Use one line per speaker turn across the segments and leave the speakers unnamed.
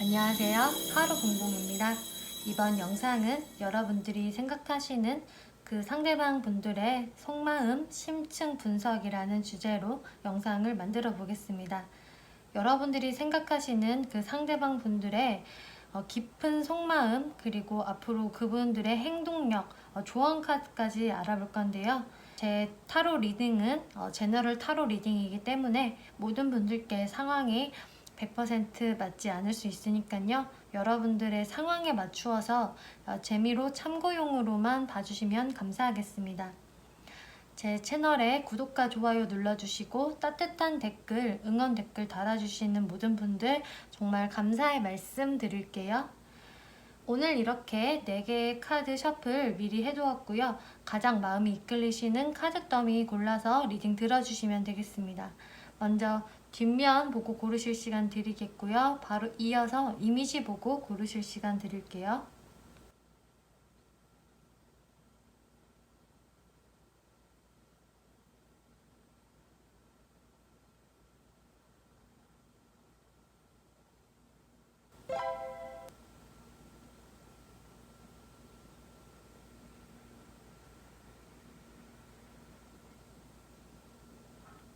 안녕하세요. 하루공공입니다. 이번 영상은 여러분들이 생각하시는 그 상대방 분들의 속마음 심층 분석이라는 주제로 영상을 만들어 보겠습니다. 여러분들이 생각하시는 그 상대방 분들의 깊은 속마음, 그리고 앞으로 그분들의 행동력, 조언 카드까지 알아볼 건데요. 제 타로 리딩은 제너럴 타로 리딩이기 때문에 모든 분들께 상황이 100% 맞지 않을 수 있으니까요. 여러분들의 상황에 맞추어서 재미로 참고용으로만 봐주시면 감사하겠습니다. 제 채널에 구독과 좋아요 눌러주시고 따뜻한 댓글, 응원 댓글 달아주시는 모든 분들 정말 감사의 말씀 드릴게요. 오늘 이렇게 4개의 카드 셔플 미리 해두었고요. 가장 마음이 이끌리시는 카드 더미 골라서 리딩 들어주시면 되겠습니다. 먼저 뒷면 보고 고르실 시간 드리겠고요. 바로 이어서 이미지 보고 고르실 시간 드릴게요.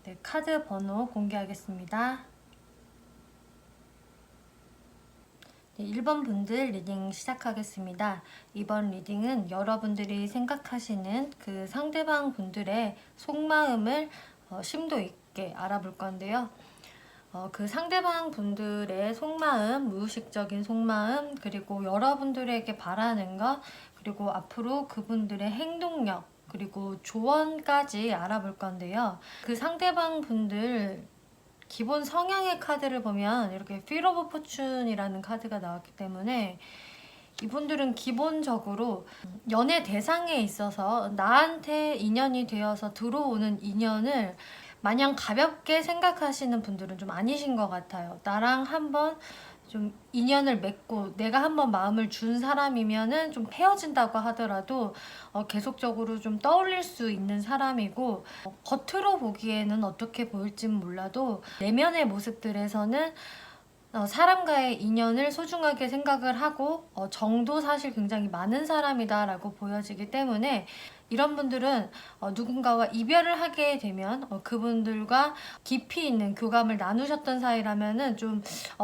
네, 카드 번호 공개하겠습니다. 네, 1번 분들 리딩 시작하겠습니다. 이번 리딩은 여러분들이 생각하시는 그 상대방 분들의 속마음을 심도 있게 알아볼 건데요. 그 상대방 분들의 속마음, 무의식적인 속마음, 그리고 여러분들에게 바라는 것, 그리고 앞으로 그분들의 행동력, 그리고 조언까지 알아볼 건데요. 그 상대방 분들 기본 성향의 카드를 보면 이렇게 Wheel of Fortune이라는 카드가 나왔기 때문에 이분들은 기본적으로 연애 대상에 있어서 나한테 인연이 되어서 들어오는 인연을 마냥 가볍게 생각하시는 분들은 좀 아니신 것 같아요. 나랑 한번 좀 인연을 맺고 내가 한번 마음을 준 사람이면은 좀 헤어진다고 하더라도 계속적으로 좀 떠올릴 수 있는 사람이고, 겉으로 보기에는 어떻게 보일진 몰라도 내면의 모습들에서는 사람과의 인연을 소중하게 생각을 하고 정도 사실 굉장히 많은 사람이다 라고 보여지기 때문에 이런 분들은 누군가와 이별을 하게 되면 그분들과 깊이 있는 교감을 나누셨던 사이라면은 좀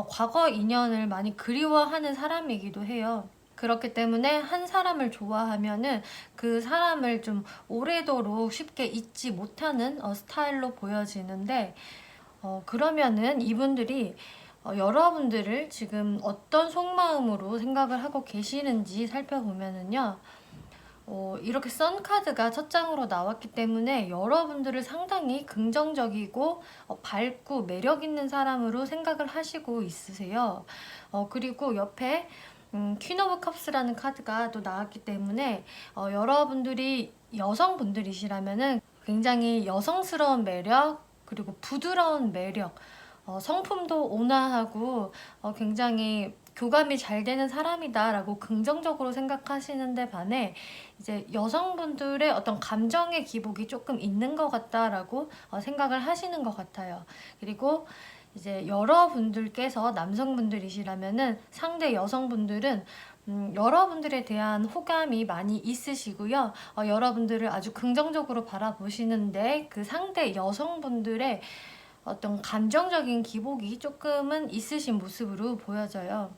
과거 인연을 많이 그리워하는 사람이기도 해요. 그렇기 때문에 한 사람을 좋아하면은 그 사람을 좀 오래도록 쉽게 잊지 못하는 스타일로 보여지는데, 그러면은 이분들이 여러분들을 지금 어떤 속마음으로 생각을 하고 계시는지 살펴보면은요. 이렇게 선 카드가 첫 장으로 나왔기 때문에 여러분들을 상당히 긍정적이고 밝고 매력 있는 사람으로 생각을 하시고 있으세요. 그리고 옆에 퀸 오브 컵스라는 카드가 또 나왔기 때문에 여러분들이 여성분들이시라면은 굉장히 여성스러운 매력, 그리고 부드러운 매력, 성품도 온화하고 굉장히 교감이 잘 되는 사람이다 라고 긍정적으로 생각하시는데 반해 이제 여성분들의 어떤 감정의 기복이 조금 있는 것 같다라고 생각을 하시는 것 같아요. 그리고 이제 여러분들께서 남성분들이시라면은 상대 여성분들은 여러분들에 대한 호감이 많이 있으시고요. 여러분들을 아주 긍정적으로 바라보시는데 그 상대 여성분들의 어떤 감정적인 기복이 조금은 있으신 모습으로 보여져요.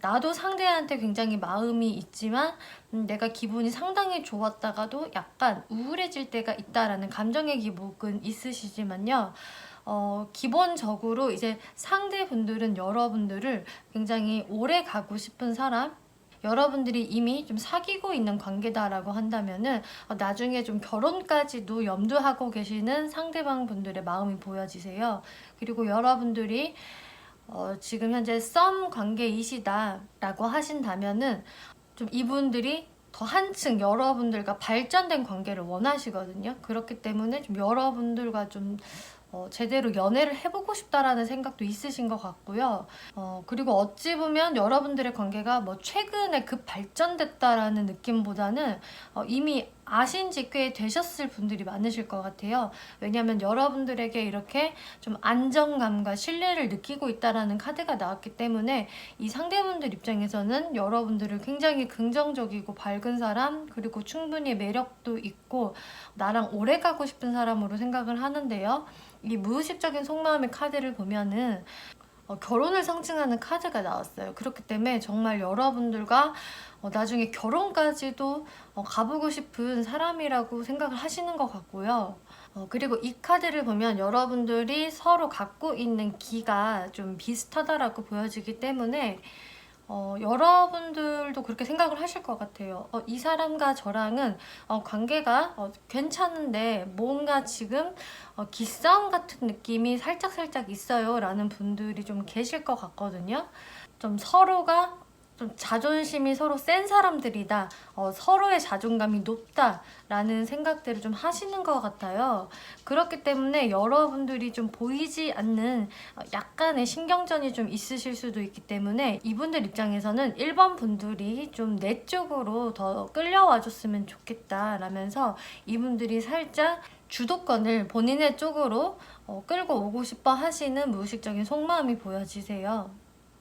나도 상대한테 굉장히 마음이 있지만 내가 기분이 상당히 좋았다가도 약간 우울해질 때가 있다라는 감정의 기복은 있으시지만요. 기본적으로 이제 상대분들은 여러분들을 굉장히 오래 가고 싶은 사람, 여러분들이 이미 좀 사귀고 있는 관계다라고 한다면은 나중에 좀 결혼까지도 염두하고 계시는 상대방 분들의 마음이 보여지세요. 그리고 여러분들이 지금 현재 썸 관계이시다 라고 하신다면은 좀 이분들이 더 한층 여러분들과 발전된 관계를 원하시거든요. 그렇기 때문에 좀 여러분들과 좀 제대로 연애를 해보고 싶다라는 생각도 있으신 것 같고요. 그리고 어찌 보면 여러분들의 관계가 뭐 최근에 급 발전됐다라는 느낌보다는 이미 아신 지 꽤 되셨을 분들이 많으실 것 같아요. 왜냐하면 여러분들에게 이렇게 좀 안정감과 신뢰를 느끼고 있다라는 카드가 나왔기 때문에 이 상대분들 입장에서는 여러분들을 굉장히 긍정적이고 밝은 사람, 그리고 충분히 매력도 있고 나랑 오래 가고 싶은 사람으로 생각을 하는데요. 이 무의식적인 속마음의 카드를 보면은 결혼을 상징하는 카드가 나왔어요. 그렇기 때문에 정말 여러분들과 나중에 결혼까지도 가보고 싶은 사람이라고 생각을 하시는 것 같고요. 그리고 이 카드를 보면 여러분들이 서로 갖고 있는 기가 좀 비슷하다라고 보여지기 때문에 여러분들도 그렇게 생각을 하실 것 같아요. 이 사람과 저랑은 관계가 괜찮은데 뭔가 지금 기싸움 같은 느낌이 살짝 있어요 라는 분들이 좀 계실 것 같거든요. 좀 서로가 좀 자존심이 서로 센 사람들이다, 서로의 자존감이 높다라는 생각들을 좀 하시는 것 같아요. 그렇기 때문에 여러분들이 좀 보이지 않는 약간의 신경전이 좀 있으실 수도 있기 때문에 이분들 입장에서는 1번 분들이 좀 내 쪽으로 더 끌려와 줬으면 좋겠다 라면서 이분들이 살짝 주도권을 본인의 쪽으로 끌고 오고 싶어 하시는 무의식적인 속마음이 보여지세요.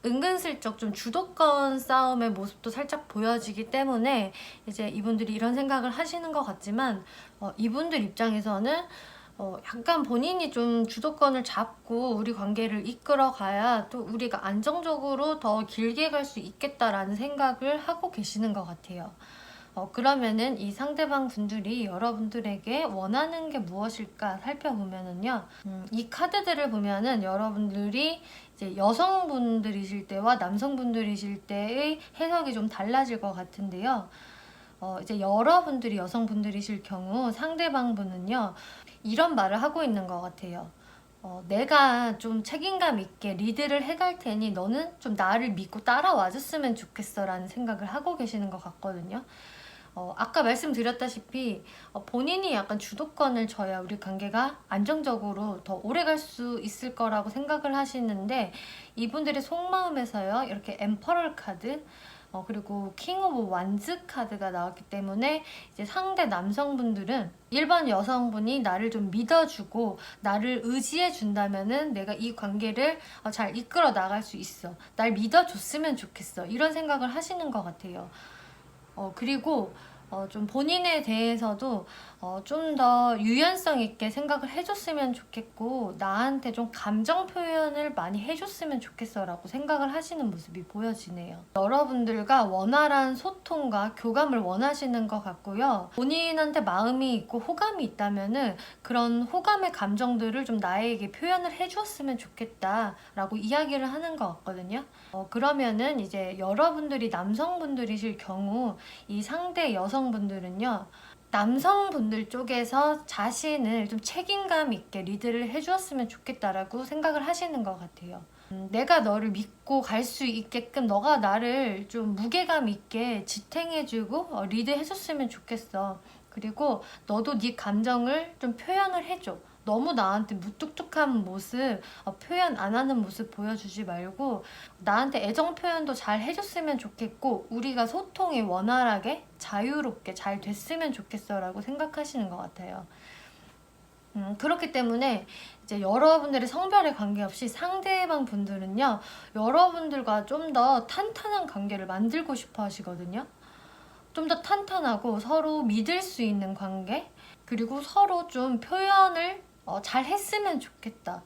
은근슬쩍 좀 주도권 싸움의 모습도 살짝 보여지기 때문에 이제 이분들이 이런 생각을 하시는 것 같지만 이분들 입장에서는 약간 본인이 좀 주도권을 잡고 우리 관계를 이끌어 가야 또 우리가 안정적으로 더 길게 갈 수 있겠다라는 생각을 하고 계시는 것 같아요. 그러면은 이 상대방 분들이 여러분들에게 원하는 게 무엇일까 살펴보면은요. 이 카드들을 보면은 여러분들이 이제 여성분들이실 때와 남성분들이실 때의 해석이 좀 달라질 것 같은데요. 이제 여러분들이 여성분들이실 경우 상대방 분은요. 이런 말을 하고 있는 것 같아요. 내가 좀 책임감 있게 리드를 해갈 테니 너는 좀 나를 믿고 따라와 줬으면 좋겠어 라는 생각을 하고 계시는 것 같거든요. 아까 말씀드렸다시피 본인이 약간 주도권을 져야 우리 관계가 안정적으로 더 오래 갈 수 있을 거라고 생각을 하시는데 이분들의 속마음에서요. 이렇게 엠퍼럴 카드 그리고 킹 오브 완즈 카드가 나왔기 때문에 이제 상대 남성분들은 일반 여성분이 나를 좀 믿어주고 나를 의지해 준다면은 내가 이 관계를 잘 이끌어 나갈 수 있어. 날 믿어줬으면 좋겠어. 이런 생각을 하시는 것 같아요. 그리고 좀 본인에 대해서도 좀 더 유연성 있게 생각을 해줬으면 좋겠고 나한테 좀 감정 표현을 많이 해줬으면 좋겠어 라고 생각을 하시는 모습이 보여지네요. 여러분들과 원활한 소통과 교감을 원하시는 것 같고요. 본인한테 마음이 있고 호감이 있다면은 그런 호감의 감정들을 좀 나에게 표현을 해주었으면 좋겠다 라고 이야기를 하는 것 같거든요. 그러면은 이제 여러분들이 남성분들이실 경우 이 상대 여성분들은요. 남성분들 쪽에서 자신을 좀 책임감 있게 리드를 해주었으면 좋겠다라고 생각을 하시는 것 같아요. 내가 너를 믿고 갈 수 있게끔 너가 나를 좀 무게감 있게 지탱해주고 리드해줬으면 좋겠어. 그리고 너도 네 감정을 좀 표현을 해줘. 너무 나한테 무뚝뚝한 모습, 표현 안 하는 모습 보여주지 말고 나한테 애정 표현도 잘 해줬으면 좋겠고 우리가 소통이 원활하게 자유롭게 잘 됐으면 좋겠어 라고 생각하시는 것 같아요. 그렇기 때문에 이제 여러분들의 성별에 관계없이 상대방 분들은요 여러분들과 좀 더 탄탄한 관계를 만들고 싶어 하시거든요. 좀 더 탄탄하고 서로 믿을 수 있는 관계, 그리고 서로 좀 표현을 잘 했으면 좋겠다.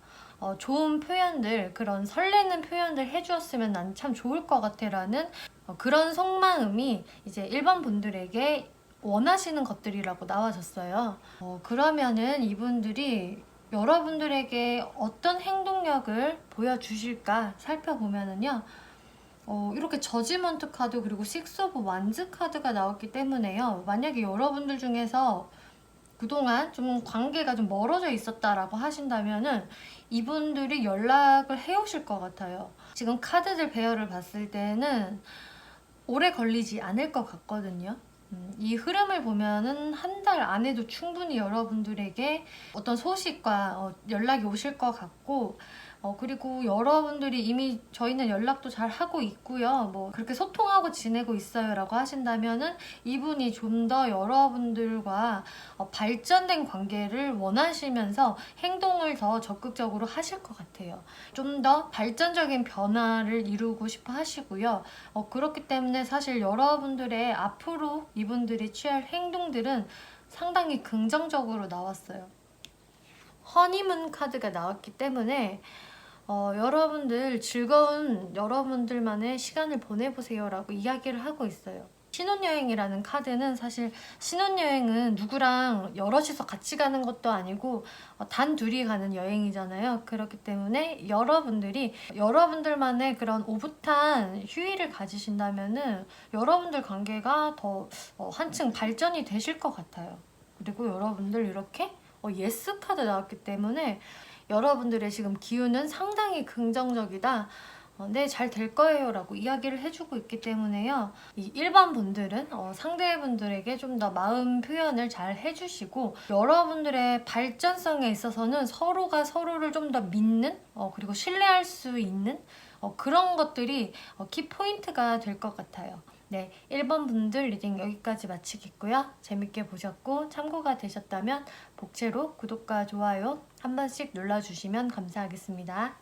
좋은 표현들, 그런 설레는 표현들 해주었으면 난 참 좋을 것 같아 라는 그런 속마음이 이제 일반 분들에게 원하시는 것들이라고 나와졌어요. 그러면은 이분들이 여러분들에게 어떤 행동력을 보여주실까 살펴보면은요. 이렇게 저지먼트 카드 그리고 식스 오브 완즈 카드가 나왔기 때문에요. 만약에 여러분들 중에서 그동안 좀 관계가 좀 멀어져 있었다라고 하신다면은 이분들이 연락을 해오실 것 같아요. 지금 카드들 배열을 봤을 때는 오래 걸리지 않을 것 같거든요. 이 흐름을 보면은 한 달 안에도 충분히 여러분들에게 어떤 소식과 연락이 오실 것 같고 그리고 여러분들이 이미 저희는 연락도 잘 하고 있고요. 뭐 그렇게 소통하고 지내고 있어요 라고 하신다면은 이분이 좀 더 여러분들과 발전된 관계를 원하시면서 행동을 더 적극적으로 하실 것 같아요. 좀 더 발전적인 변화를 이루고 싶어 하시고요. 그렇기 때문에 사실 여러분들의 앞으로 이분들이 취할 행동들은 상당히 긍정적으로 나왔어요. 허니문 카드가 나왔기 때문에 여러분들 즐거운 여러분들만의 시간을 보내보세요 라고 이야기를 하고 있어요. 신혼여행이라는 카드는 사실 신혼여행은 누구랑 여럿이서 같이 가는 것도 아니고 단 둘이 가는 여행이잖아요. 그렇기 때문에 여러분들이 여러분들만의 그런 오붓한 휴일을 가지신다면은 여러분들 관계가 더 한층 발전이 되실 것 같아요. 그리고 여러분들 이렇게 예스 카드 나왔기 때문에 여러분들의 지금 기운은 상당히 긍정적이다. 네, 잘 될 거예요 라고 이야기를 해주고 있기 때문에요. 이 1번 분들은 상대분들에게 좀 더 마음 표현을 잘 해주시고 여러분들의 발전성에 있어서는 서로가 서로를 좀 더 믿는 그리고 신뢰할 수 있는 그런 것들이 키포인트가 될 것 같아요. 네, 1번 분들 리딩 여기까지 마치겠고요. 재밌게 보셨고 참고가 되셨다면 복채로 구독과 좋아요 한 번씩 눌러주시면 감사하겠습니다.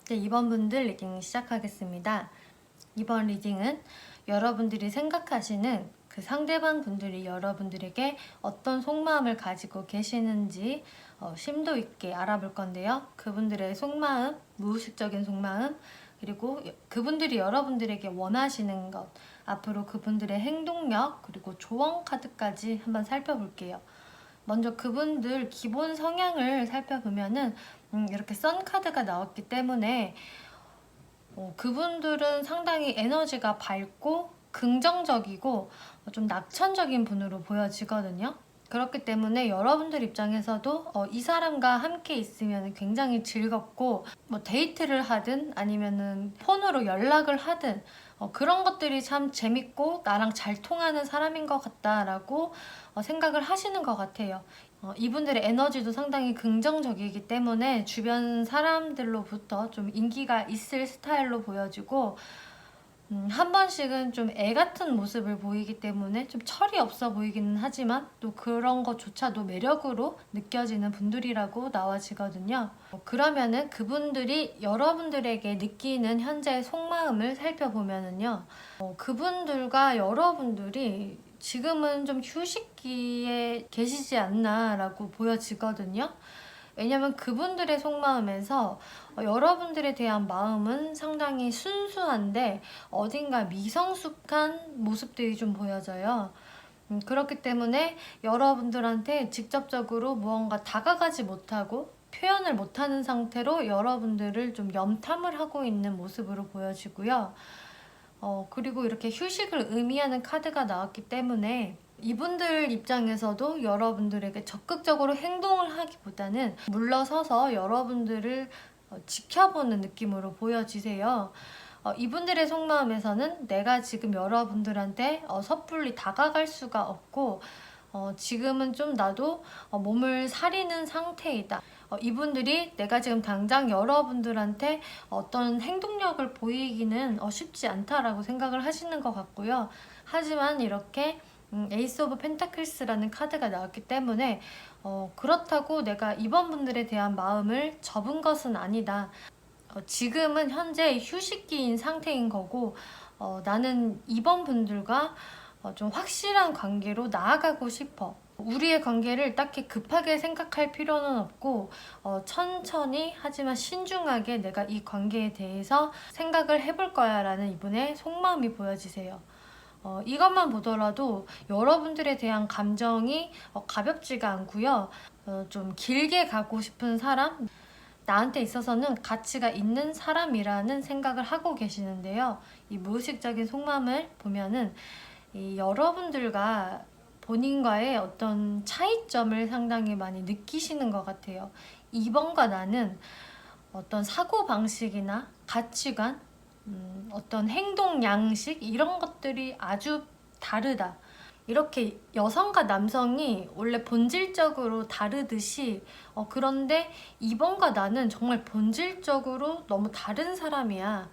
네, 2번 분들 리딩 시작하겠습니다. 이번 리딩은 여러분들이 생각하시는 그 상대방 분들이 여러분들에게 어떤 속마음을 가지고 계시는지 심도 있게 알아볼 건데요. 그분들의 속마음, 무의식적인 속마음, 그리고 그분들이 여러분들에게 원하시는 것, 앞으로 그분들의 행동력, 그리고 조언 카드까지 한번 살펴볼게요. 먼저 그분들 기본 성향을 살펴보면은 이렇게 선 카드가 나왔기 때문에 그분들은 상당히 에너지가 밝고 긍정적이고 좀 낙천적인 분으로 보여지거든요. 그렇기 때문에 여러분들 입장에서도 이 사람과 함께 있으면 굉장히 즐겁고 뭐 데이트를 하든 아니면은 폰으로 연락을 하든 그런 것들이 참 재밌고 나랑 잘 통하는 사람인 것 같다라고 생각을 하시는 것 같아요. 이분들의 에너지도 상당히 긍정적이기 때문에 주변 사람들로부터 좀 인기가 있을 스타일로 보여지고 한 번씩은 좀 애 같은 모습을 보이기 때문에 좀 철이 없어 보이기는 하지만 또 그런 것조차도 매력으로 느껴지는 분들이라고 나와지거든요. 그러면은 그분들이 여러분들에게 느끼는 현재 속마음을 살펴보면은요. 그분들과 여러분들이 지금은 좀 휴식기에 계시지 않나 라고 보여지거든요. 왜냐면 그분들의 속마음에서 여러분들에 대한 마음은 상당히 순수한데 어딘가 미성숙한 모습들이 좀 보여져요. 그렇기 때문에 여러분들한테 직접적으로 무언가 다가가지 못하고 표현을 못하는 상태로 여러분들을 좀 염탐을 하고 있는 모습으로 보여지고요. 그리고 이렇게 휴식을 의미하는 카드가 나왔기 때문에 이분들 입장에서도 여러분들에게 적극적으로 행동을 하기보다는 물러서서 여러분들을 지켜보는 느낌으로 보여지세요. 이분들의 속마음에서는 내가 지금 여러분들한테 섣불리 다가갈 수가 없고 지금은 좀 나도 몸을 사리는 상태이다. 이분들이 내가 지금 당장 여러분들한테 어떤 행동력을 보이기는 쉽지 않다라고 생각을 하시는 것 같고요. 하지만 이렇게 에이스 오브 펜타클스라는 카드가 나왔기 때문에 그렇다고 내가 이번 분들에 대한 마음을 접은 것은 아니다. 지금은 현재 휴식기인 상태인 거고 나는 이번 분들과 좀 확실한 관계로 나아가고 싶어. 우리의 관계를 딱히 급하게 생각할 필요는 없고 천천히 하지만 신중하게 내가 이 관계에 대해서 생각을 해볼 거야 라는 이분의 속마음이 보여지세요. 이것만 보더라도 여러분들에 대한 감정이 가볍지가 않고요. 좀 길게 가고 싶은 사람, 나한테 있어서는 가치가 있는 사람이라는 생각을 하고 계시는데요. 이 무의식적인 속마음을 보면은 이 여러분들과 본인과의 어떤 차이점을 상당히 많이 느끼시는 것 같아요. 이번과 나는 어떤 사고방식이나 가치관, 어떤 행동 양식 이런 것들이 아주 다르다. 이렇게 여성과 남성이 원래 본질적으로 다르듯이 그런데 이번과 나는 정말 본질적으로 너무 다른 사람이야.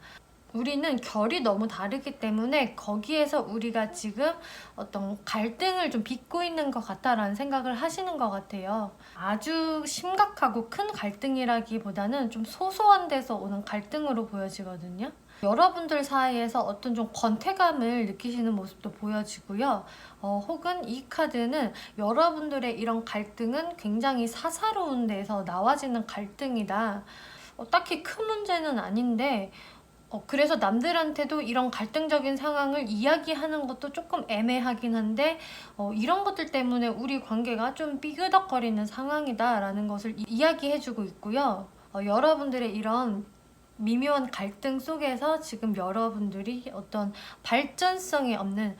우리는 결이 너무 다르기 때문에 거기에서 우리가 지금 어떤 갈등을 좀 빚고 있는 것 같다라는 생각을 하시는 것 같아요. 아주 심각하고 큰 갈등이라기보다는 좀 소소한 데서 오는 갈등으로 보여지거든요. 여러분들 사이에서 어떤 좀 권태감을 느끼시는 모습도 보여지고요. 혹은 이 카드는 여러분들의 이런 갈등은 굉장히 사사로운 데서 나와지는 갈등이다. 딱히 큰 문제는 아닌데 그래서 남들한테도 이런 갈등적인 상황을 이야기하는 것도 조금 애매하긴 한데 이런 것들 때문에 우리 관계가 좀 삐그덕거리는 상황이다라는 것을 이야기해주고 있고요. 여러분들의 이런 미묘한 갈등 속에서 지금 여러분들이 어떤 발전성이 없는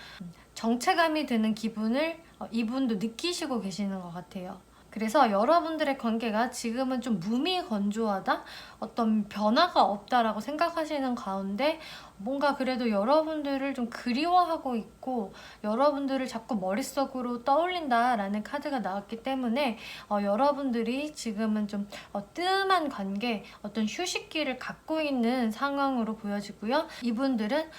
정체감이 드는 기분을 이분도 느끼시고 계시는 것 같아요. 그래서 여러분들의 관계가 지금은 좀 무미건조하다? 어떤 변화가 없다라고 생각하시는 가운데 뭔가 그래도 여러분들을 좀 그리워하고 있고 여러분들을 자꾸 머릿속으로 떠올린다라는 카드가 나왔기 때문에 여러분들이 지금은 좀 뜸한 관계, 어떤 휴식기를 갖고 있는 상황으로 보여지고요. 이분들은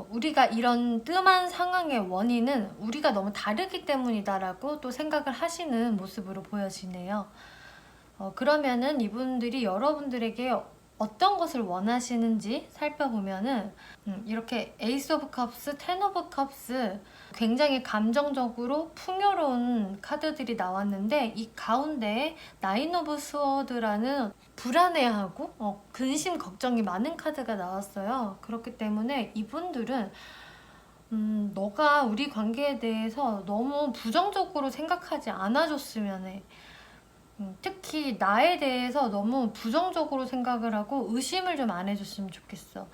우리가 이런 뜸한 상황의 원인은 우리가 너무 다르기 때문이다라고 또 생각을 하시는 모습으로 보여지네요. 그러면은 이분들이 여러분들에게 어떤 것을 원하시는지 살펴보면은 이렇게 에이스 오브 컵스, 텐 오브 컵스 굉장히 감정적으로 풍요로운 카드들이 나왔는데 이 가운데에 나인 오브 스워드라는 불안해하고 근심 걱정이 많은 카드가 나왔어요. 그렇기 때문에 이분들은 너가 우리 관계에 대해서 너무 부정적으로 생각하지 않아줬으면 해. 특히 나에 대해서 너무 부정적으로 생각을 하고 의심을 좀 안 해줬으면 좋겠어.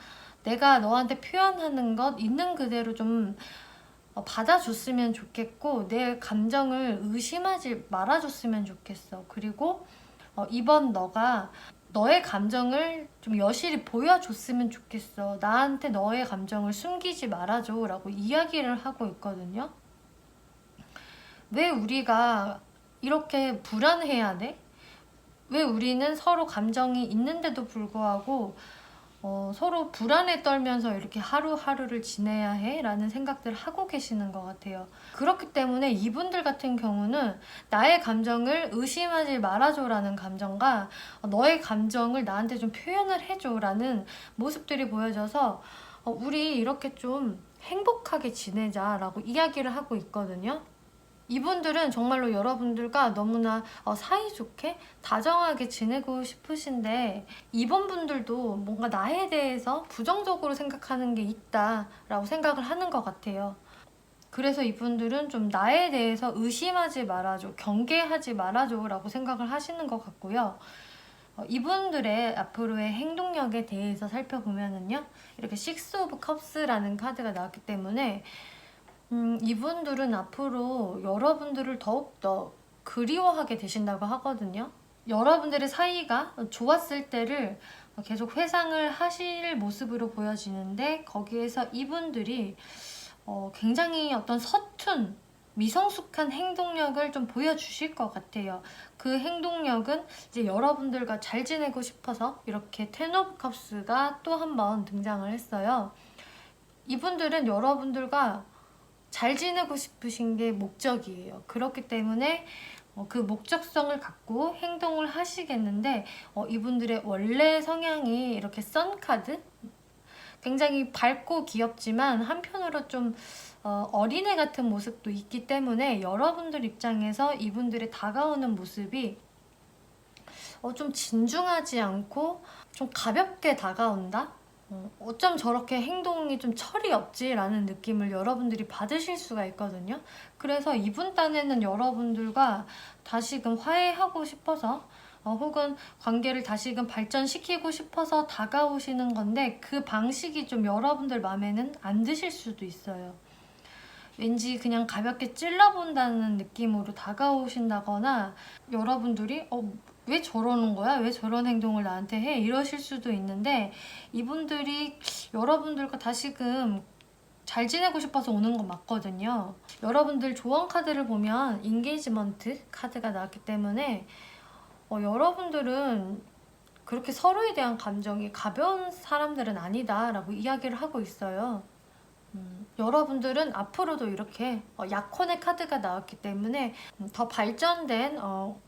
내가 너한테 표현하는 것 있는 그대로 좀 받아줬으면 좋겠고 내 감정을 의심하지 말아줬으면 좋겠어. 그리고 이번 너가 너의 감정을 좀 여실히 보여줬으면 좋겠어. 나한테 너의 감정을 숨기지 말아줘 라고 이야기를 하고 있거든요. 왜 우리가 이렇게 불안해야 돼? 왜 우리는 서로 감정이 있는데도 불구하고 서로 불안에 떨면서 이렇게 하루하루를 지내야 해? 라는 생각들을 하고 계시는 것 같아요. 그렇기 때문에 이분들 같은 경우는 나의 감정을 의심하지 말아줘 라는 감정과 너의 감정을 나한테 좀 표현을 해줘 라는 모습들이 보여져서 우리 이렇게 좀 행복하게 지내자 라고 이야기를 하고 있거든요. 이분들은 정말로 여러분들과 너무나 사이좋게 다정하게 지내고 싶으신데 이번 분들도 뭔가 나에 대해서 부정적으로 생각하는 게 있다라고 생각을 하는 것 같아요. 그래서 이분들은 좀 나에 대해서 의심하지 말아줘, 경계하지 말아줘 라고 생각을 하시는 것 같고요. 이분들의 앞으로의 행동력에 대해서 살펴보면은요, 이렇게 식스 오브 컵스라는 카드가 나왔기 때문에 이분들은 앞으로 여러분들을 더욱더 그리워하게 되신다고 하거든요. 여러분들의 사이가 좋았을 때를 계속 회상을 하실 모습으로 보여지는데 거기에서 이분들이 굉장히 어떤 서툰 미성숙한 행동력을 좀 보여주실 것 같아요. 그 행동력은 이제 여러분들과 잘 지내고 싶어서 이렇게 텐 오브 컵스가 또 한 번 등장을 했어요. 이분들은 여러분들과 잘 지내고 싶으신 게 목적이에요. 그렇기 때문에 그 목적성을 갖고 행동을 하시겠는데 이분들의 원래 성향이 이렇게 썬카드? 굉장히 밝고 귀엽지만 한편으로 좀 어린애 같은 모습도 있기 때문에 여러분들 입장에서 이분들의 다가오는 모습이 좀 진중하지 않고 좀 가볍게 다가온다? 어쩜 저렇게 행동이 좀 철이 없지라는 느낌을 여러분들이 받으실 수가 있거든요. 그래서 이분 딴에는 여러분들과 다시금 화해하고 싶어서 혹은 관계를 다시금 발전시키고 싶어서 다가오시는 건데 그 방식이 좀 여러분들 마음에는 안 드실 수도 있어요. 왠지 그냥 가볍게 찔러본다는 느낌으로 다가오신다거나 여러분들이 왜 저러는 거야? 왜 저런 행동을 나한테 해? 이러실 수도 있는데 이분들이 여러분들과 다시금 잘 지내고 싶어서 오는 건 맞거든요. 여러분들 조언 카드를 보면 인게이지먼트 카드가 나왔기 때문에 여러분들은 그렇게 서로에 대한 감정이 가벼운 사람들은 아니다 라고 이야기를 하고 있어요. 여러분들은 앞으로도 이렇게 약혼의 카드가 나왔기 때문에 더 발전된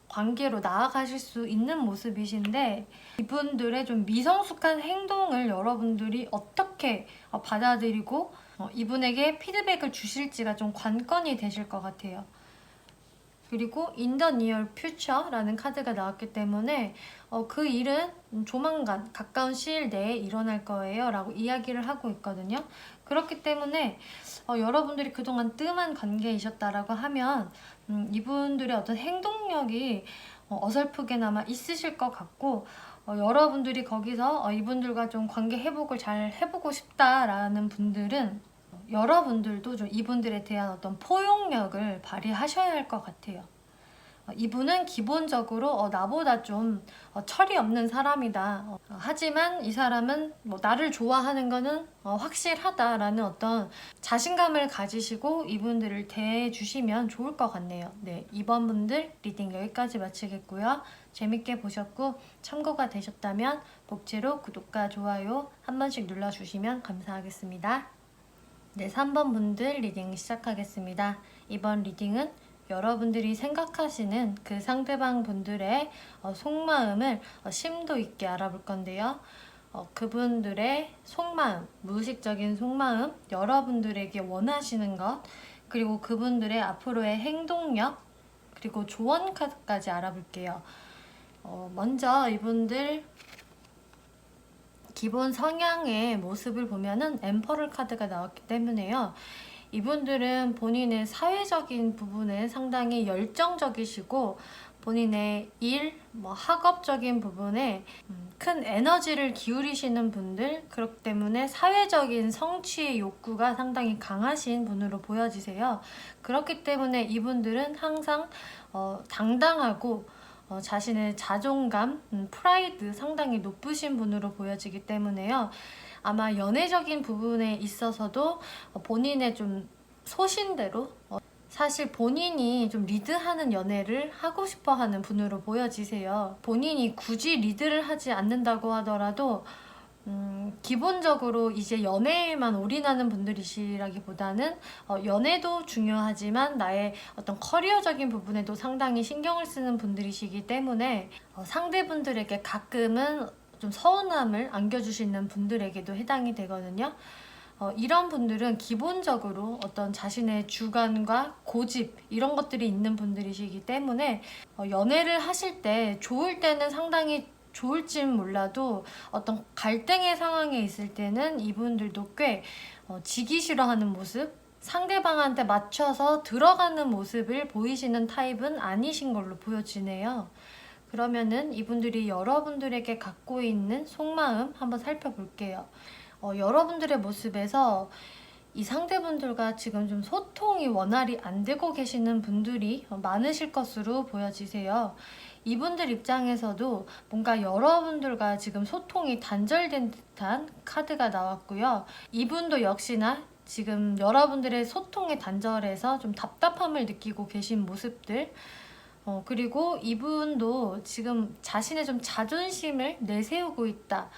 관계로 나아가실 수 있는 모습이신데, 이분들의 좀 미성숙한 행동을 여러분들이 어떻게 받아들이고 이분에게 피드백을 주실지가 좀 관건이 되실 것 같아요. 그리고 In the near future라는 카드가 나왔기 때문에 그 일은 조만간 가까운 시일 내에 일어날 거예요 라고 이야기를 하고 있거든요. 그렇기 때문에 여러분들이 그동안 뜸한 관계이셨다라고 하면 이분들의 어떤 행동력이 어설프게나마 있으실 것 같고, 여러분들이 거기서 이분들과 좀 관계 회복을 잘 해보고 싶다라는 분들은 여러분들도 좀 이분들에 대한 어떤 포용력을 발휘하셔야 할 것 같아요. 이분은 기본적으로 나보다 좀 철이 없는 사람이다. 하지만 이 사람은 나를 좋아하는 거는 확실하다라는 어떤 자신감을 가지시고 이분들을 대해주시면 좋을 것 같네요. 네, 이번 분들 리딩 여기까지 마치겠고요. 재밌게 보셨고 참고가 되셨다면 복제로 구독과 좋아요 한 번씩 눌러주시면 감사하겠습니다. 네, 3번 분들 리딩 시작하겠습니다. 이번 리딩은 여러분들이 생각하시는 그 상대방 분들의 속마음을 심도 있게 알아볼 건데요. 그분들의 속마음, 무의식적인 속마음, 여러분들에게 원하시는 것, 그리고 그분들의 앞으로의 행동력, 그리고 조언 카드까지 알아볼게요. 먼저 이분들 기본 성향의 모습을 보면은 엠퍼럴 카드가 나왔기 때문에요. 이분들은 본인의 사회적인 부분에 상당히 열정적이시고 본인의 일, 학업적인 부분에 큰 에너지를 기울이시는 분들, 그렇기 때문에 사회적인 성취의 욕구가 상당히 강하신 분으로 보여지세요. 그렇기 때문에 이분들은 항상 당당하고 자신의 자존감, 프라이드 상당히 높으신 분으로 보여지기 때문에요. 아마 연애적인 부분에 있어서도 본인의 좀 소신대로 사실 본인이 좀 리드하는 연애를 하고 싶어 하는 분으로 보여지세요. 본인이 굳이 리드를 하지 않는다고 하더라도 기본적으로 이제 연애에만 올인하는 분들이시라기보다는 연애도 중요하지만 나의 어떤 커리어적인 부분에도 상당히 신경을 쓰는 분들이시기 때문에 상대분들에게 가끔은 좀 서운함을 안겨주시는 분들에게도 해당이 되거든요. 이런 분들은 기본적으로 어떤 자신의 주관과 고집 이런 것들이 있는 분들이시기 때문에 연애를 하실 때 좋을 때는 상당히 좋을진 몰라도 어떤 갈등의 상황에 있을 때는 이분들도 꽤 지기 싫어하는 모습, 상대방한테 맞춰서 들어가는 모습을 보이시는 타입은 아니신 걸로 보여지네요. 그러면은 이분들이 여러분들에게 갖고 있는 속마음 한번 살펴볼게요. 여러분들의 모습에서 이 상대분들과 지금 좀 소통이 원활히 안 되고 계시는 분들이 많으실 것으로 보여지세요. 이분들 입장에서도 뭔가 여러분들과 지금 소통이 단절된 듯한 카드가 나왔고요. 이분도 역시나 지금 여러분들의 소통의 단절에서 좀 답답함을 느끼고 계신 모습들, 그리고 이분도 지금 자신의 좀 자존심을 내세우고 있다,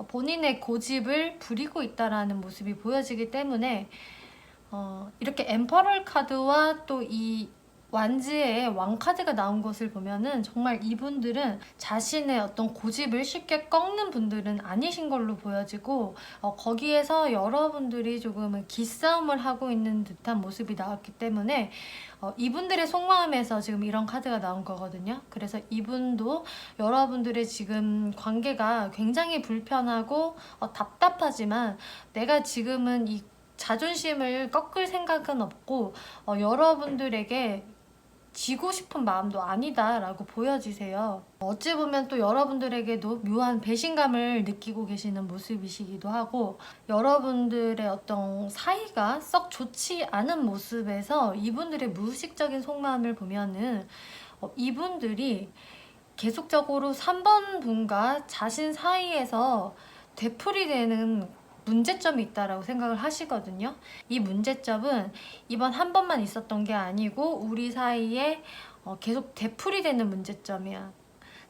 본인의 고집을 부리고 있다라는 모습이 보여지기 때문에 이렇게 엠퍼럴 카드와 또 이 완지의 왕 카드가 나온 것을 보면은 정말 이분들은 자신의 어떤 고집을 쉽게 꺾는 분들은 아니신 걸로 보여지고 거기에서 여러분들이 조금은 기싸움을 하고 있는 듯한 모습이 나왔기 때문에 이분들의 속마음에서 지금 이런 카드가 나온 거거든요. 그래서 이분도 여러분들의 지금 관계가 굉장히 불편하고 답답하지만 내가 지금은 이 자존심을 꺾을 생각은 없고 여러분들에게 지고 싶은 마음도 아니다 라고 보여지세요. 어찌 보면 또 여러분들에게도 묘한 배신감을 느끼고 계시는 모습이시기도 하고, 여러분들의 어떤 사이가 썩 좋지 않은 모습에서 이분들의 무의식적인 속마음을 보면은 이분들이 계속적으로 3번 분과 자신 사이에서 되풀이되는 문제점이 있다라고 생각을 하시거든요. 이 문제점은 이번 한 번만 있었던 게 아니고 우리 사이에 계속 되풀이되는 문제점이야.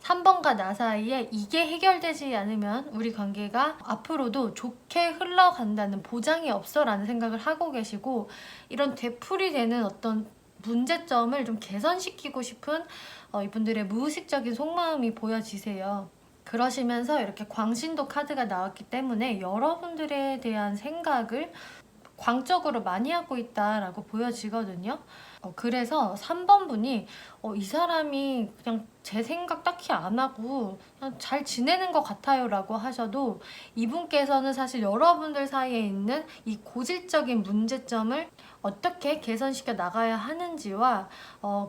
3번과 나 사이에 이게 해결되지 않으면 우리 관계가 앞으로도 좋게 흘러간다는 보장이 없어 라는 생각을 하고 계시고, 이런 되풀이되는 어떤 문제점을 좀 개선시키고 싶은 이분들의 무의식적인 속마음이 보여지세요. 그러시면서 이렇게 광신도 카드가 나왔기 때문에 여러분들에 대한 생각을 광적으로 많이 하고 있다라고 보여지거든요. 그래서 3번 분이 이 사람이 그냥 제 생각 딱히 안 하고 그냥 잘 지내는 것 같아요 라고 하셔도, 이분께서는 사실 여러분들 사이에 있는 이 고질적인 문제점을 어떻게 개선시켜 나가야 하는지와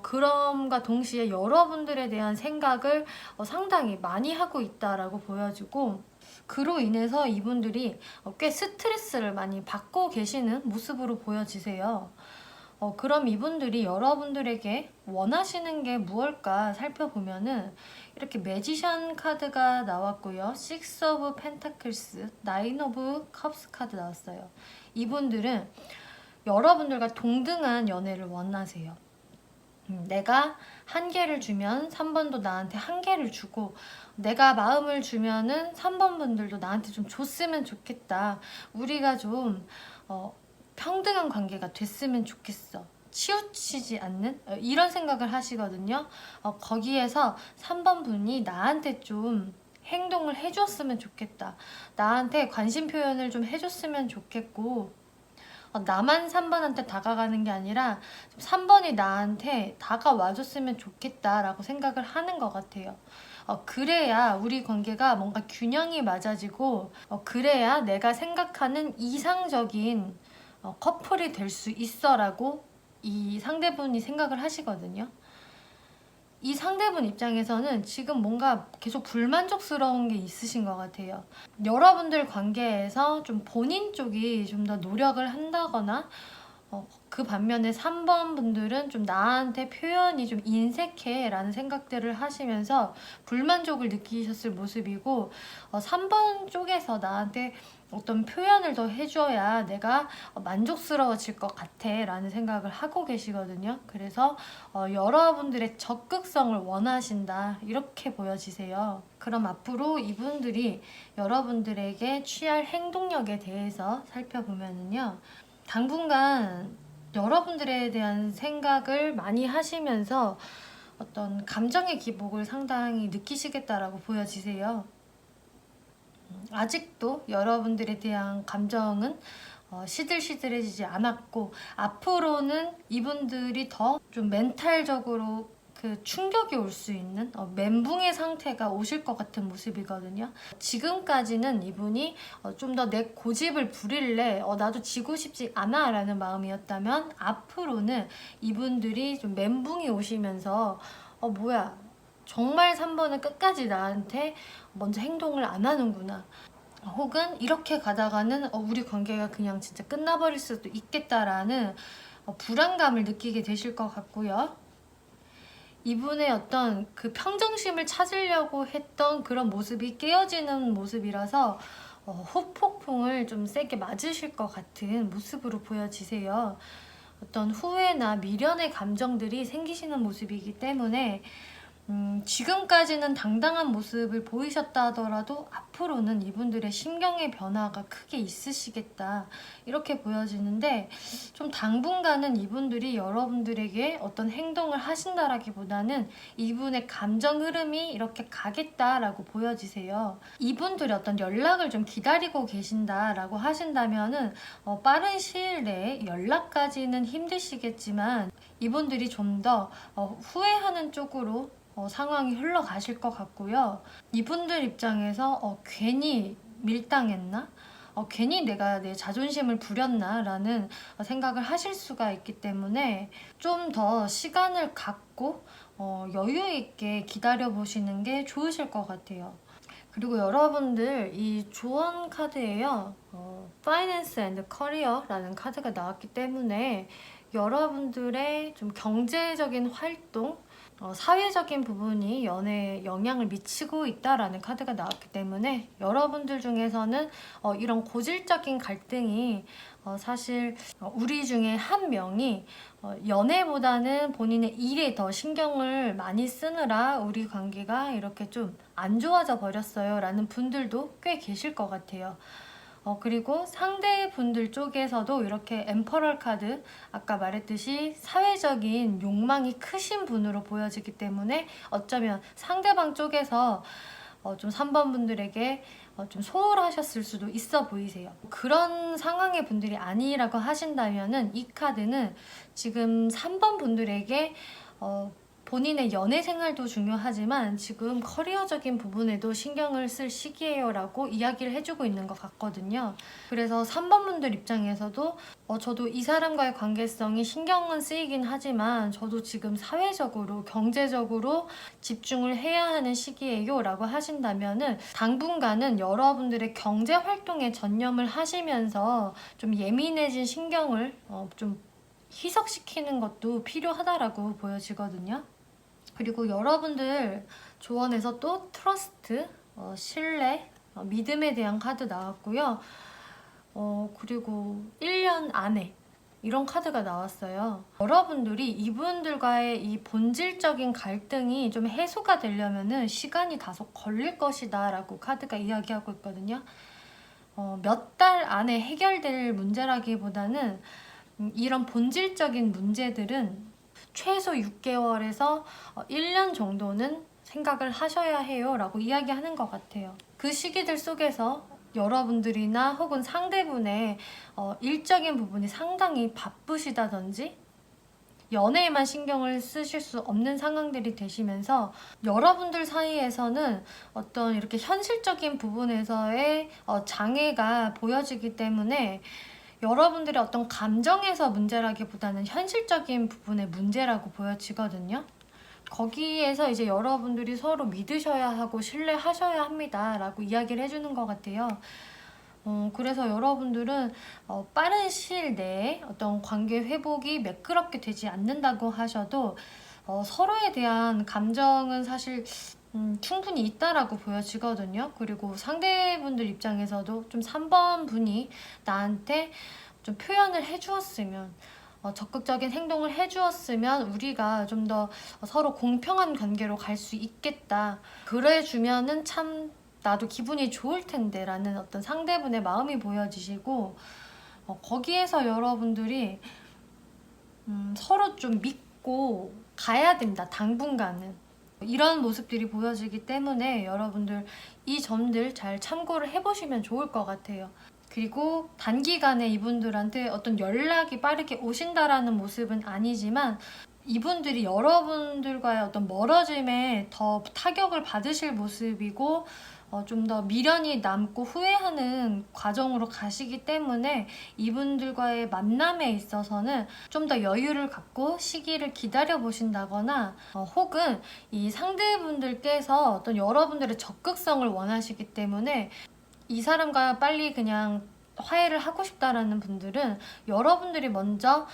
그럼과 동시에 여러분들에 대한 생각을 상당히 많이 하고 있다라고 보여지고, 그로 인해서 이분들이 꽤 스트레스를 많이 받고 계시는 모습으로 보여지세요. 그럼 이분들이 여러분들에게 원하시는 게 무엇일까 살펴보면은 이렇게 매지션 카드가 나왔고요. 6 오브 펜타클스, 9 오브 컵스 카드 나왔어요. 이분들은 여러분들과 동등한 연애를 원하세요. 내가 한 개를 주면 3번도 나한테 한 개를 주고, 내가 마음을 주면은 3번 분들도 나한테 좀 줬으면 좋겠다. 우리가 좀 평등한 관계가 됐으면 좋겠어. 치우치지 않는 이런 생각을 하시거든요. 거기에서 3번 분이 나한테 좀 행동을 해줬으면 좋겠다. 나한테 관심 표현을 좀 해줬으면 좋겠고, 나만 3번한테 다가가는 게 아니라 3번이 나한테 다가와줬으면 좋겠다라고 생각을 하는 것 같아요. 그래야 우리 관계가 뭔가 균형이 맞아지고, 그래야 내가 생각하는 이상적인 커플이 될 수 있어라고 이 상대분이 생각을 하시거든요. 이 상대분 입장에서는 지금 뭔가 계속 불만족스러운 게 있으신 것 같아요. 여러분들 관계에서 좀 본인 쪽이 좀 더 노력을 한다거나, 그 반면에 3번 분들은 좀 나한테 표현이 좀 인색해 라는 생각들을 하시면서 불만족을 느끼셨을 모습이고, 3번 쪽에서 나한테 어떤 표현을 더 해줘야 내가 만족스러워질 것 같아 라는 생각을 하고 계시거든요. 그래서 여러분들의 적극성을 원하신다 이렇게 보여지세요. 그럼 앞으로 이분들이 여러분들에게 취할 행동력에 대해서 살펴보면요, 당분간 여러분들에 대한 생각을 많이 하시면서 어떤 감정의 기복을 상당히 느끼시겠다라고 보여지세요. 아직도 여러분들에 대한 감정은 시들시들해지지 않았고, 앞으로는 이분들이 더 좀 멘탈적으로 그 충격이 올 수 있는 멘붕의 상태가 오실 것 같은 모습이거든요. 지금까지는 이분이 좀 더 내 고집을 부릴래, 나도 지고 싶지 않아 라는 마음이었다면, 앞으로는 이분들이 좀 멘붕이 오시면서 뭐야, 정말 3번은 끝까지 나한테 먼저 행동을 안 하는구나, 혹은 이렇게 가다가는 우리 관계가 그냥 진짜 끝나버릴 수도 있겠다라는 불안감을 느끼게 되실 것 같고요. 이분의 어떤 그 평정심을 찾으려고 했던 그런 모습이 깨어지는 모습이라서 후폭풍을 좀 세게 맞으실 것 같은 모습으로 보여지세요. 어떤 후회나 미련의 감정들이 생기시는 모습이기 때문에 지금까지는 당당한 모습을 보이셨다 하더라도 앞으로는 이분들의 심경의 변화가 크게 있으시겠다 이렇게 보여지는데, 좀 당분간은 이분들이 여러분들에게 어떤 행동을 하신다라기보다는 이분의 감정 흐름이 이렇게 가겠다라고 보여지세요. 이분들이 어떤 연락을 좀 기다리고 계신다라고 하신다면은 빠른 시일 내에 연락까지는 힘드시겠지만, 이분들이 좀 더 후회하는 쪽으로 상황이 흘러가실 것 같고요. 이분들 입장에서 괜히 밀당했나? 괜히 내가 내 자존심을 부렸나? 라는 생각을 하실 수가 있기 때문에 좀 더 시간을 갖고 여유 있게 기다려보시는 게 좋으실 것 같아요. 그리고 여러분들 이 조언 카드에요, Finance and Career라는 카드가 나왔기 때문에 여러분들의 좀 경제적인 활동, 사회적인 부분이 연애에 영향을 미치고 있다라는 카드가 나왔기 때문에 여러분들 중에서는 이런 고질적인 갈등이 사실 우리 중에 한 명이 연애보다는 본인의 일에 더 신경을 많이 쓰느라 우리 관계가 이렇게 좀 안 좋아져 버렸어요 라는 분들도 꽤 계실 것 같아요. 그리고 상대분들 쪽에서도 이렇게 엠퍼럴 카드, 아까 말했듯이 사회적인 욕망이 크신 분으로 보여지기 때문에 어쩌면 상대방 쪽에서 좀 3번 분들에게 좀 소홀하셨을 수도 있어 보이세요. 그런 상황의 분들이 아니라고 하신다면은 이 카드는 지금 3번 분들에게 본인의 연애 생활도 중요하지만 지금 커리어적인 부분에도 신경을 쓸 시기예요 라고 이야기를 해주고 있는 것 같거든요. 그래서 3번 분들 입장에서도 저도 이 사람과의 관계성이 신경은 쓰이긴 하지만 저도 지금 사회적으로 경제적으로 집중을 해야 하는 시기예요 라고 하신다면은 당분간은 여러분들의 경제 활동에 전념을 하시면서 좀 예민해진 신경을 좀 희석시키는 것도 필요하다라고 보여지거든요. 그리고 여러분들 조언에서 또 트러스트, 신뢰, 믿음에 대한 카드 나왔고요. 그리고 1년 안에 이런 카드가 나왔어요. 여러분들이 이분들과의 이 본질적인 갈등이 좀 해소가 되려면은 시간이 다소 걸릴 것이다 라고 카드가 이야기하고 있거든요. 몇 달 안에 해결될 문제라기보다는 이런 본질적인 문제들은 최소 6개월에서 1년 정도는 생각을 하셔야 해요 라고 이야기하는 것 같아요. 그 시기들 속에서 여러분들이나 혹은 상대분의 일적인 부분이 상당히 바쁘시다든지 연애에만 신경을 쓰실 수 없는 상황들이 되시면서 여러분들 사이에서는 어떤 이렇게 현실적인 부분에서의 장애가 보여지기 때문에 여러분들의 어떤 감정에서 문제라기보다는 현실적인 부분의 문제라고 보여지거든요. 거기에서 이제 여러분들이 서로 믿으셔야 하고 신뢰하셔야 합니다 라고 이야기를 해주는 것 같아요. 그래서 여러분들은 빠른 시일 내에 어떤 관계 회복이 매끄럽게 되지 않는다고 하셔도 서로에 대한 감정은 사실 충분히 있다라고 보여지거든요. 그리고 상대분들 입장에서도 좀 3번 분이 나한테 좀 표현을 해주었으면 적극적인 행동을 해주었으면 우리가 좀 더 서로 공평한 관계로 갈 수 있겠다. 그래주면은 참 나도 기분이 좋을 텐데 라는 어떤 상대분의 마음이 보여지시고 거기에서 여러분들이 서로 좀 믿고 가야 된다. 당분간은. 이런 모습들이 보여지기 때문에 여러분들 이 점들 잘 참고를 해보시면 좋을 것 같아요. 그리고 단기간에 이분들한테 어떤 연락이 빠르게 오신다라는 모습은 아니지만 이분들이 여러분들과의 어떤 멀어짐에 더 타격을 받으실 모습이고 좀 더 미련이 남고 후회하는 과정으로 가시기 때문에 이분들과의 만남에 있어서는 좀 더 여유를 갖고 시기를 기다려 보신다거나 혹은 이 상대분들께서 어떤 여러분들의 적극성을 원하시기 때문에 이 사람과 빨리 그냥 화해를 하고 싶다라는 분들은 여러분들이 먼저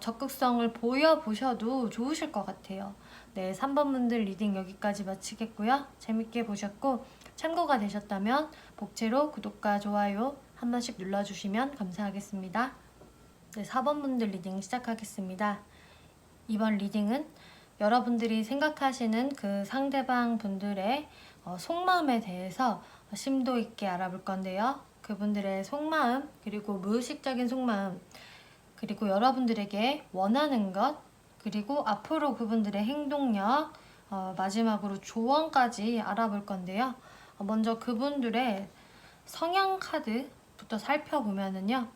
적극성을 보여보셔도 좋으실 것 같아요. 네, 3번 분들 리딩 여기까지 마치겠고요. 재밌게 보셨고 참고가 되셨다면 복채로 구독과 좋아요 한 번씩 눌러주시면 감사하겠습니다. 네, 4번 분들 리딩 시작하겠습니다. 이번 리딩은 여러분들이 생각하시는 그 상대방 분들의 속마음에 대해서 심도 있게 알아볼 건데요. 그분들의 속마음, 그리고 무의식적인 속마음, 그리고 여러분들에게 원하는 것, 그리고 앞으로 그분들의 행동력, 마지막으로 조언까지 알아볼 건데요. 먼저 그분들의 성향 카드부터 살펴보면은요.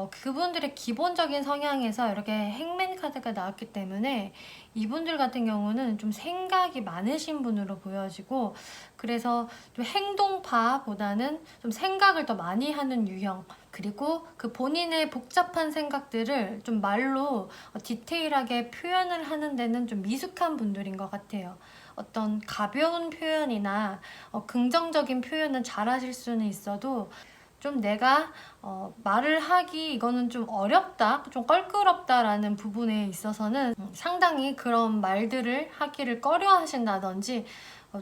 그분들의 기본적인 성향에서 이렇게 행맨 카드가 나왔기 때문에 이분들 같은 경우는 좀 생각이 많으신 분으로 보여지고 그래서 좀 행동파보다는 좀 생각을 더 많이 하는 유형 그리고 그 본인의 복잡한 생각들을 좀 말로 디테일하게 표현을 하는 데는 좀 미숙한 분들인 것 같아요. 어떤 가벼운 표현이나 긍정적인 표현은 잘하실 수는 있어도 좀 내가 말을 하기 이거는 좀 어렵다, 좀 껄끄럽다라는 부분에 있어서는 상당히 그런 말들을 하기를 꺼려 하신다든지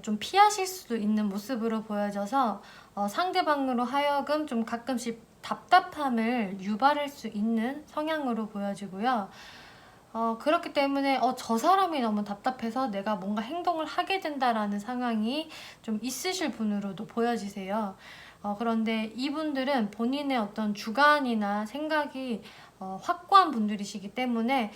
좀 피하실 수도 있는 모습으로 보여져서 상대방으로 하여금 좀 가끔씩 답답함을 유발할 수 있는 성향으로 보여지고요. 그렇기 때문에 저 사람이 너무 답답해서 내가 뭔가 행동을 하게 된다라는 상황이 좀 있으실 분으로도 보여지세요. 그런데 이분들은 본인의 어떤 주관이나 생각이 확고한 분들이시기 때문에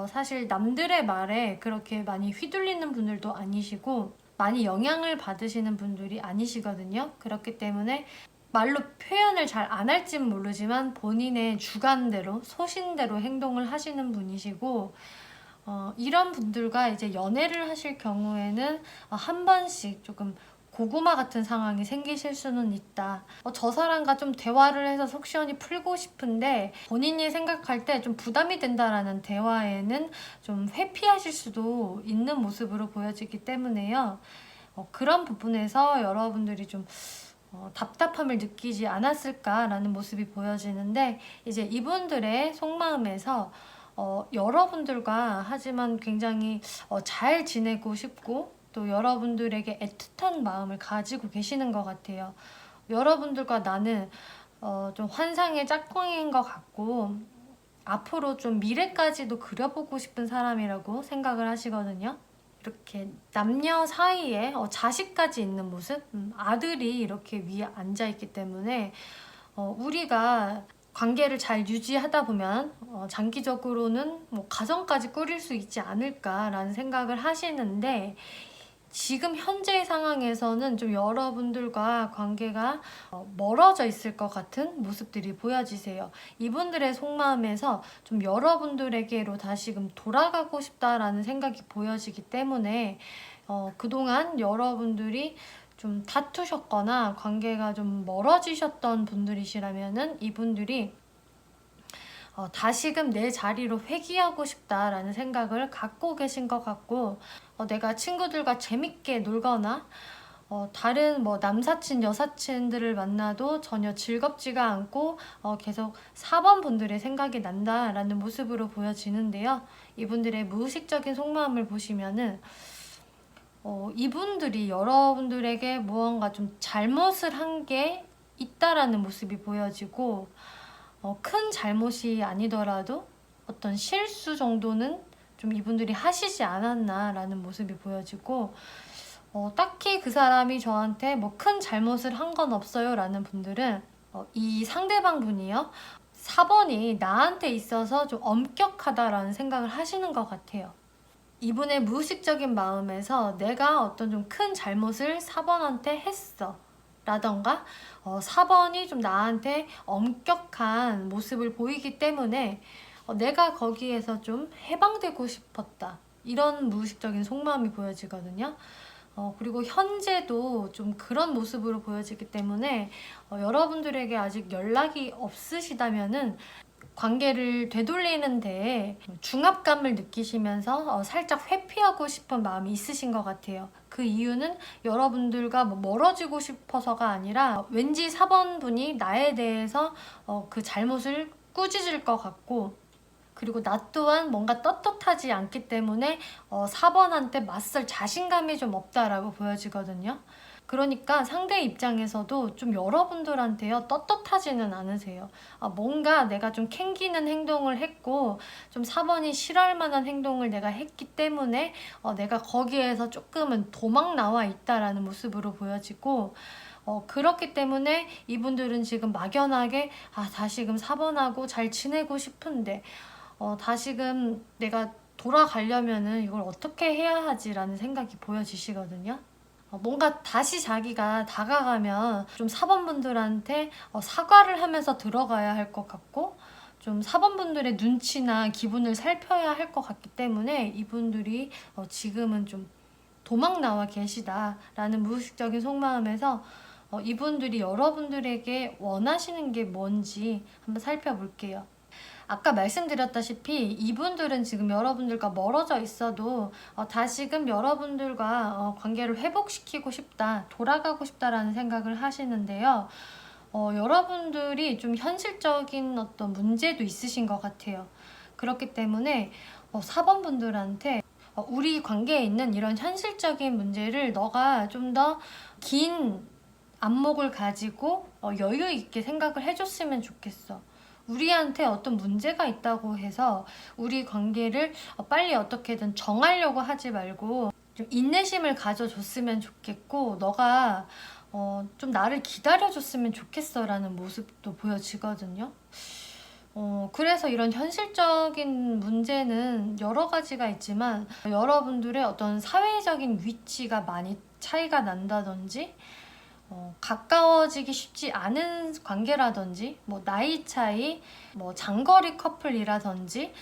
사실 남들의 말에 그렇게 많이 휘둘리는 분들도 아니시고 많이 영향을 받으시는 분들이 아니시거든요. 그렇기 때문에 말로 표현을 잘 안 할진 모르지만 본인의 주관대로, 소신대로 행동을 하시는 분이시고, 이런 분들과 이제 연애를 하실 경우에는 한 번씩 조금 고구마 같은 상황이 생기실 수는 있다. 저 사람과 좀 대화를 해서 속 시원히 풀고 싶은데 본인이 생각할 때 좀 부담이 된다라는 대화에는 좀 회피하실 수도 있는 모습으로 보여지기 때문에요. 그런 부분에서 여러분들이 좀 답답함을 느끼지 않았을까라는 모습이 보여지는데, 이제 이분들의 속마음에서 여러분들과 하지만 굉장히 잘 지내고 싶고 또 여러분들에게 애틋한 마음을 가지고 계시는 것 같아요. 여러분들과 나는 좀 환상의 짝꿍인 것 같고 앞으로 좀 미래까지도 그려보고 싶은 사람이라고 생각을 하시거든요. 이렇게 남녀 사이에 자식까지 있는 모습, 아들이 이렇게 위에 앉아있기 때문에 우리가 관계를 잘 유지하다 보면 장기적으로는 뭐 가정까지 꾸릴 수 있지 않을까라는 생각을 하시는데, 지금 현재의 상황에서는 좀 여러분들과 관계가 멀어져 있을 것 같은 모습들이 보여지세요. 이분들의 속마음에서 좀 여러분들에게로 다시금 돌아가고 싶다라는 생각이 보여지기 때문에 그동안 여러분들이 좀 다투셨거나 관계가 좀 멀어지셨던 분들이시라면은 이분들이 다시금 내 자리로 회귀하고 싶다라는 생각을 갖고 계신 것 같고, 내가 친구들과 재밌게 놀거나 다른 뭐 남사친, 여사친들을 만나도 전혀 즐겁지가 않고 계속 4번 분들의 생각이 난다라는 모습으로 보여지는데요. 이분들의 무의식적인 속마음을 보시면은 이분들이 여러분들에게 무언가 좀 잘못을 한 게 있다라는 모습이 보여지고, 큰 잘못이 아니더라도 어떤 실수 정도는 좀 이분들이 하시지 않았나라는 모습이 보여지고, 딱히 그 사람이 저한테 뭐 큰 잘못을 한 건 없어요 라는 분들은 이 상대방 분이요, 4번이 나한테 있어서 좀 엄격하다라는 생각을 하시는 것 같아요. 이분의 무의식적인 마음에서 내가 어떤 좀 큰 잘못을 4번한테 했어 라던가 4번이 좀 나한테 엄격한 모습을 보이기 때문에 내가 거기에서 좀 해방되고 싶었다, 이런 무의식적인 속마음이 보여지거든요. 그리고 현재도 좀 그런 모습으로 보여지기 때문에 여러분들에게 아직 연락이 없으시다면은 관계를 되돌리는 데에 중압감을 느끼시면서 살짝 회피하고 싶은 마음이 있으신 것 같아요. 그 이유는 여러분들과 뭐 멀어지고 싶어서가 아니라 왠지 4번 분이 나에 대해서 그 잘못을 꾸짖을 것 같고, 그리고 나 또한 뭔가 떳떳하지 않기 때문에 4번한테 맞설 자신감이 좀 없다라고 보여지거든요. 그러니까 상대 입장에서도 좀 여러분들한테요, 떳떳하지는 않으세요. 뭔가 내가 좀 캥기는 행동을 했고 좀 4번이 싫어할 만한 행동을 내가 했기 때문에 내가 거기에서 조금은 도망 나와 있다라는 모습으로 보여지고, 그렇기 때문에 이분들은 지금 막연하게 다시금 4번하고 잘 지내고 싶은데 다시금 내가 돌아가려면은 이걸 어떻게 해야 하지라는 생각이 보여지시거든요. 뭔가 다시 자기가 다가가면 좀 4번 분들한테 사과를 하면서 들어가야 할 것 같고, 좀 4번 분들의 눈치나 기분을 살펴야 할 것 같기 때문에 이분들이 지금은 좀 도망 나와 계시다라는 무의식적인 속마음에서 이분들이 여러분들에게 원하시는 게 뭔지 한번 살펴볼게요. 아까 말씀드렸다시피 이분들은 지금 여러분들과 멀어져 있어도 다시금 여러분들과 관계를 회복시키고 싶다, 돌아가고 싶다라는 생각을 하시는데요. 여러분들이 좀 현실적인 어떤 문제도 있으신 것 같아요. 그렇기 때문에 4번 분들한테 우리 관계에 있는 이런 현실적인 문제를 너가 좀 더 긴 안목을 가지고 여유 있게 생각을 해줬으면 좋겠어. 우리한테 어떤 문제가 있다고 해서 우리 관계를 빨리 어떻게든 정하려고 하지 말고 좀 인내심을 가져줬으면 좋겠고, 너가 좀 나를 기다려줬으면 좋겠어 라는 모습도 보여지거든요. 그래서 이런 현실적인 문제는 여러 가지가 있지만 여러분들의 어떤 사회적인 위치가 많이 차이가 난다든지 가까워지기 쉽지 않은 관계라든지 뭐 나이 차이, 뭐 장거리 커플이라든지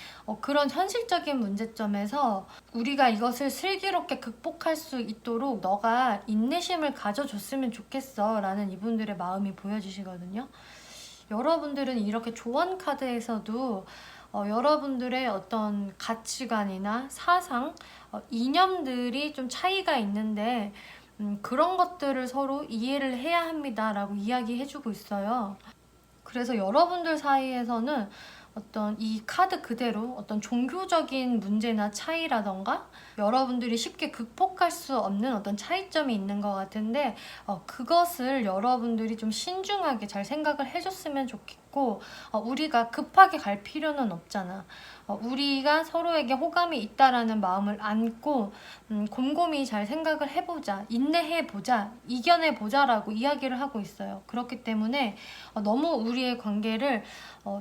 그런 현실적인 문제점에서 우리가 이것을 슬기롭게 극복할 수 있도록 너가 인내심을 가져줬으면 좋겠어 라는 이분들의 마음이 보여지시거든요. 여러분들은 이렇게 조언 카드에서도 여러분들의 어떤 가치관이나 사상, 이념들이 좀 차이가 있는데 그런 것들을 서로 이해를 해야 합니다 라고 이야기해주고 있어요. 그래서 여러분들 사이에서는 어떤 이 카드 그대로 어떤 종교적인 문제나 차이라던가 여러분들이 쉽게 극복할 수 없는 어떤 차이점이 있는 것 같은데 그것을 여러분들이 좀 신중하게 잘 생각을 해줬으면 좋겠고, 우리가 급하게 갈 필요는 없잖아. 우리가 서로에게 호감이 있다라는 마음을 안고 곰곰이 잘 생각을 해보자, 인내해보자, 이겨내보자라고 이야기를 하고 있어요. 그렇기 때문에 너무 우리의 관계를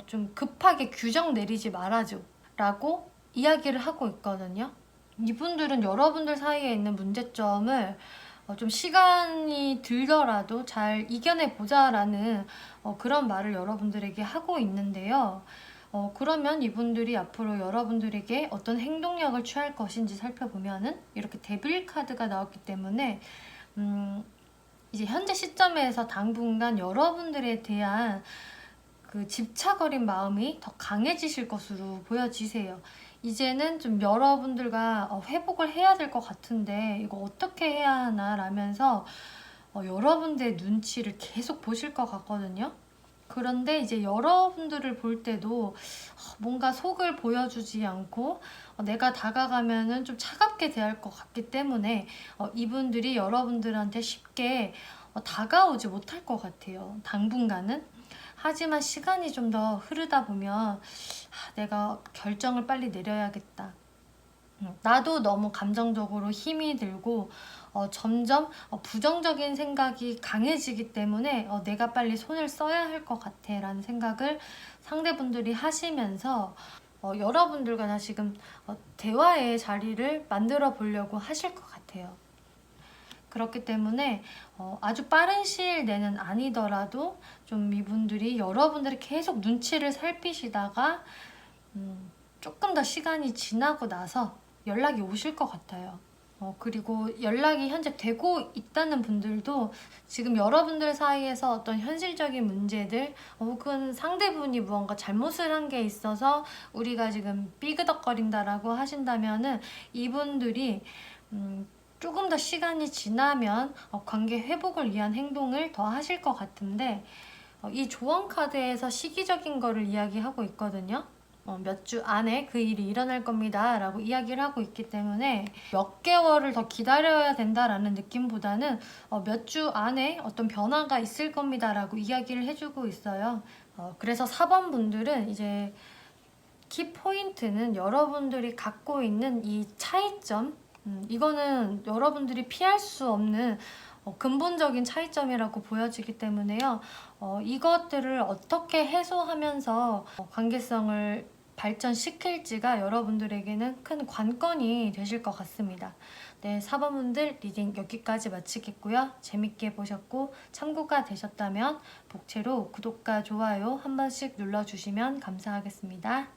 좀 급하게 규정 내리지 말아줘 라고 이야기를 하고 있거든요. 이분들은 여러분들 사이에 있는 문제점을 좀 시간이 들더라도 잘 이겨내보자 라는 그런 말을 여러분들에게 하고 있는데요. 그러면 이분들이 앞으로 여러분들에게 어떤 행동력을 취할 것인지 살펴보면은 이렇게 데빌 카드가 나왔기 때문에 이제 현재 시점에서 당분간 여러분들에 대한 그 집착어린 마음이 더 강해지실 것으로 보여지세요. 이제는 좀 여러분들과 회복을 해야 될 것 같은데 이거 어떻게 해야 하나 라면서 여러분들의 눈치를 계속 보실 것 같거든요. 그런데 이제 여러분들을 볼 때도 뭔가 속을 보여주지 않고 내가 다가가면은 좀 차갑게 대할 것 같기 때문에 이분들이 여러분들한테 쉽게 다가오지 못할 것 같아요. 당분간은. 하지만 시간이 좀 더 흐르다 보면 내가 결정을 빨리 내려야겠다. 나도 너무 감정적으로 힘이 들고 점점 부정적인 생각이 강해지기 때문에 내가 빨리 손을 써야 할 것 같아 라는 생각을 상대분들이 하시면서 여러분들과 다시금 대화의 자리를 만들어 보려고 하실 것 같아요. 그렇기 때문에 아주 빠른 시일 내는 아니더라도 좀 이분들이 여러분들이 계속 눈치를 살피시다가 조금 더 시간이 지나고 나서 연락이 오실 것 같아요. 그리고 연락이 현재 되고 있다는 분들도 지금 여러분들 사이에서 어떤 현실적인 문제들 혹은 상대분이 무언가 잘못을 한 게 있어서 우리가 지금 삐그덕거린다라고 하신다면은 이분들이 조금 더 시간이 지나면 관계 회복을 위한 행동을 더 하실 것 같은데 이 조언 카드에서 시기적인 거를 이야기하고 있거든요. 몇 주 안에 그 일이 일어날 겁니다 라고 이야기를 하고 있기 때문에 몇 개월을 더 기다려야 된다라는 느낌보다는 몇 주 안에 어떤 변화가 있을 겁니다 라고 이야기를 해주고 있어요. 그래서 4번 분들은 이제 키포인트는 여러분들이 갖고 있는 이 차이점, 이거는 여러분들이 피할 수 없는 근본적인 차이점이라고 보여지기 때문에요. 이것들을 어떻게 해소하면서 관계성을 발전시킬지가 여러분들에게는 큰 관건이 되실 것 같습니다. 네, 4번분들 리딩 여기까지 마치겠고요. 재밌게 보셨고 참고가 되셨다면 복채로 구독과 좋아요 한 번씩 눌러주시면 감사하겠습니다.